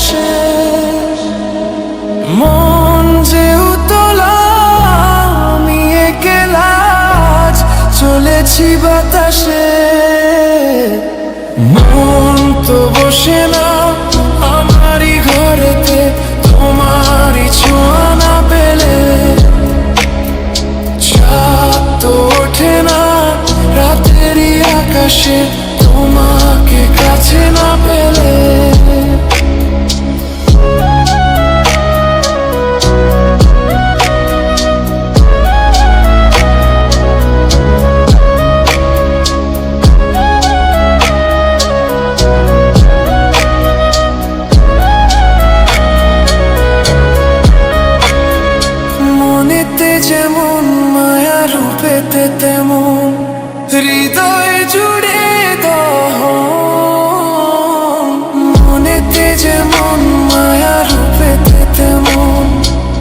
আকাশে। মন যে উতলা আমি একলা আজ চলেছি বাতাসে। মন তো বসে না আমারই ঘরেতে তোমারই ছোঁয়া না পেলে। চাঁদ তো ওঠে না রাতেরই আকাশে তোমাকে কাছে না পেলে। মনেতে যেমন মায়া রূপেতে তেমন হৃদয় জুড়ে দহন। মনেতে যেমন মায়া রূপেতে তেমন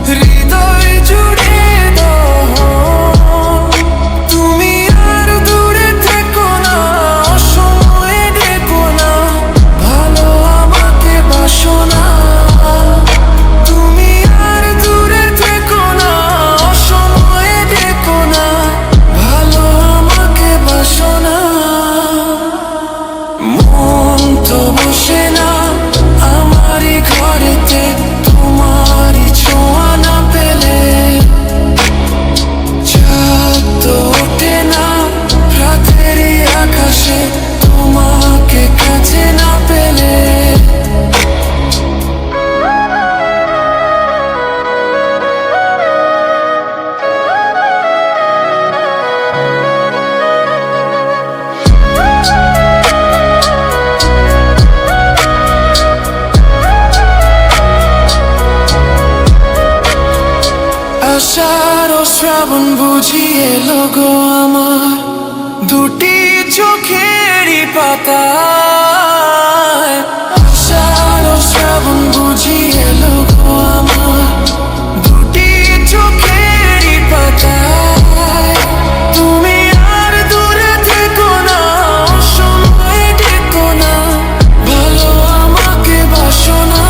হৃদয় জুড়ে দহন। তুমি আর দূরে থেকো না অসময়ে ডেকো না ভালো আমাকে বাসো না। তুমি আর দূরে থেকো না অসময়ে ডেকো না ভালো আমাকে বাসো না। মন তো বসে না আমারই ঘরেতে তোমারই ছোঁয়া না পেলে। চাঁদ তো ওঠে না রাতেরই আকাশে তোমাকে কাছে না পেলে। আষাঢ় ও শ্রাবণ বুঝি এলো গো আমার দুটি চোখেরই পাতায়। আষাঢ় ও শ্রাবণ বুঝি এলো গো আমার দুটি চোখেরই পাতায়। তুমি আর দূরে থেকো না অসময়ে ডেকো না ভালো আমাকে বাসো না।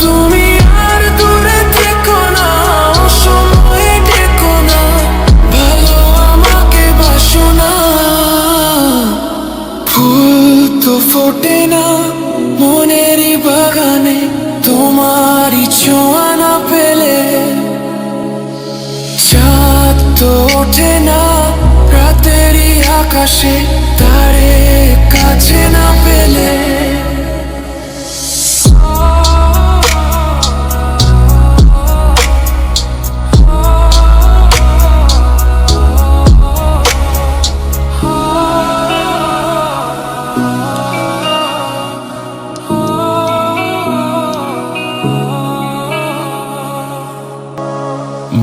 তুমি আর দূরে থেকো না অসময়ে ডেকো না ভালো আমাকে বাসো না। ফুল তো ফোটে না মনেরই বাগানে তোমারই ছোঁয়া না পেলে। চাঁদ তো ওঠে না রাতেরই আকাশে তারে কাছে না পেলে।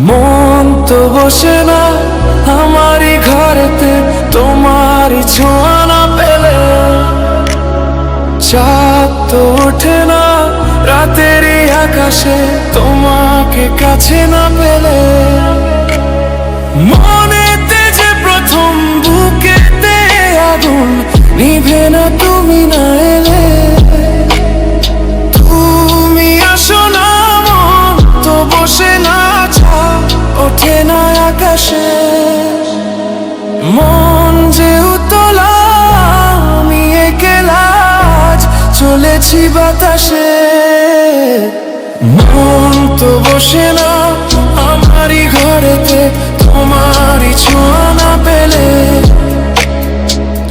মন তো বসে না আমারই ঘরেতে তোমারই ছোঁয়া না পেলে। চাঁদ তো ওঠে না রাতেরই আকাশে তোমাকে কাছে না পেলে। মনেতে যে প্রথম বুকেতে আগুন নিভে না তুমি না এলে। তুমি আসো না মন তো বসে না ওঠে না আকাশে। মন যে উতলা আমি একলা আজ চলেছি বাতাসে। মন তো বসে না আমারই ঘরেতে তোমারই ছোঁয়া না পেলে।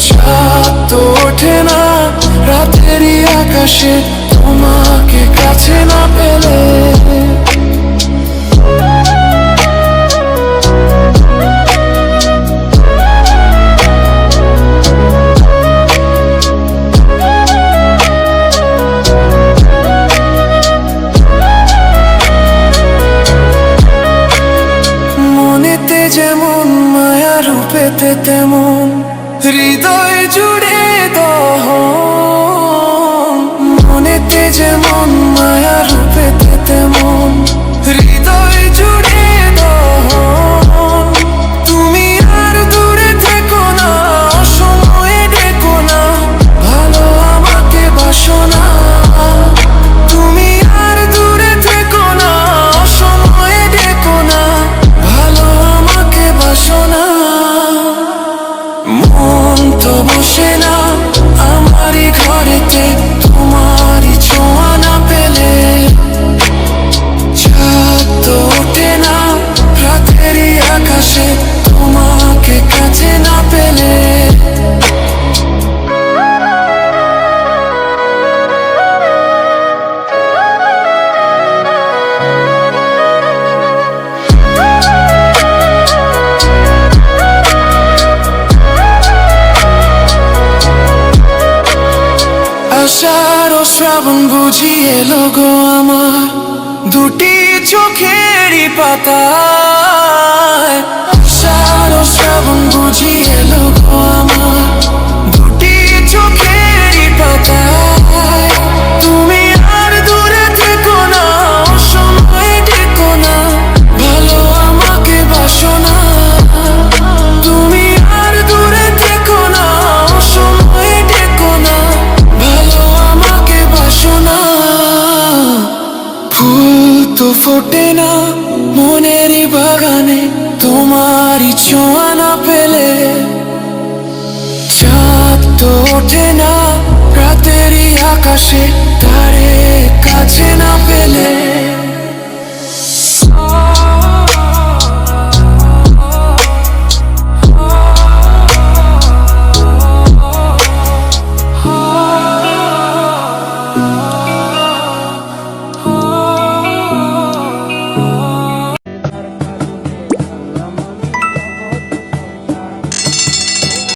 চাঁদ তো ওঠে না রাতেরই আকাশে তোমাকে কাছে না পেলে। মনেতে যেমন মায়া রূপেতে তেমন হৃদয় জুড়ে দহন। মনেতে যেমন মায়া রূপেতে তেমন হৃদয় জুড়ে দহন। তুমি আর দূরে থেকো না অসময়ে ডেকো না ভালো আমাকে বাসো না। শ্রাবণ বুঝি এলো গো আমার দুটি চোখেরই পাতায়। আষাঢ় শ্রাবণ বুঝি এলো গো আমার দুটি চোখেরই পাতায়। তুমি আর দূরে থেকো না, অসময়ে ডেকো না, ভালো আমাকে বাসো না। তুমি আর দূরে থেকো না, অসময়ে ডেকো না, ভালো আমাকে বাসো না। ফুল তো ফোটে না মনেরই বাগানে তোমারই ছোঁয়া না পেলে, চাঁদ তো ওঠে না রাতেরই আকাশে তারে কাছে না পেলে।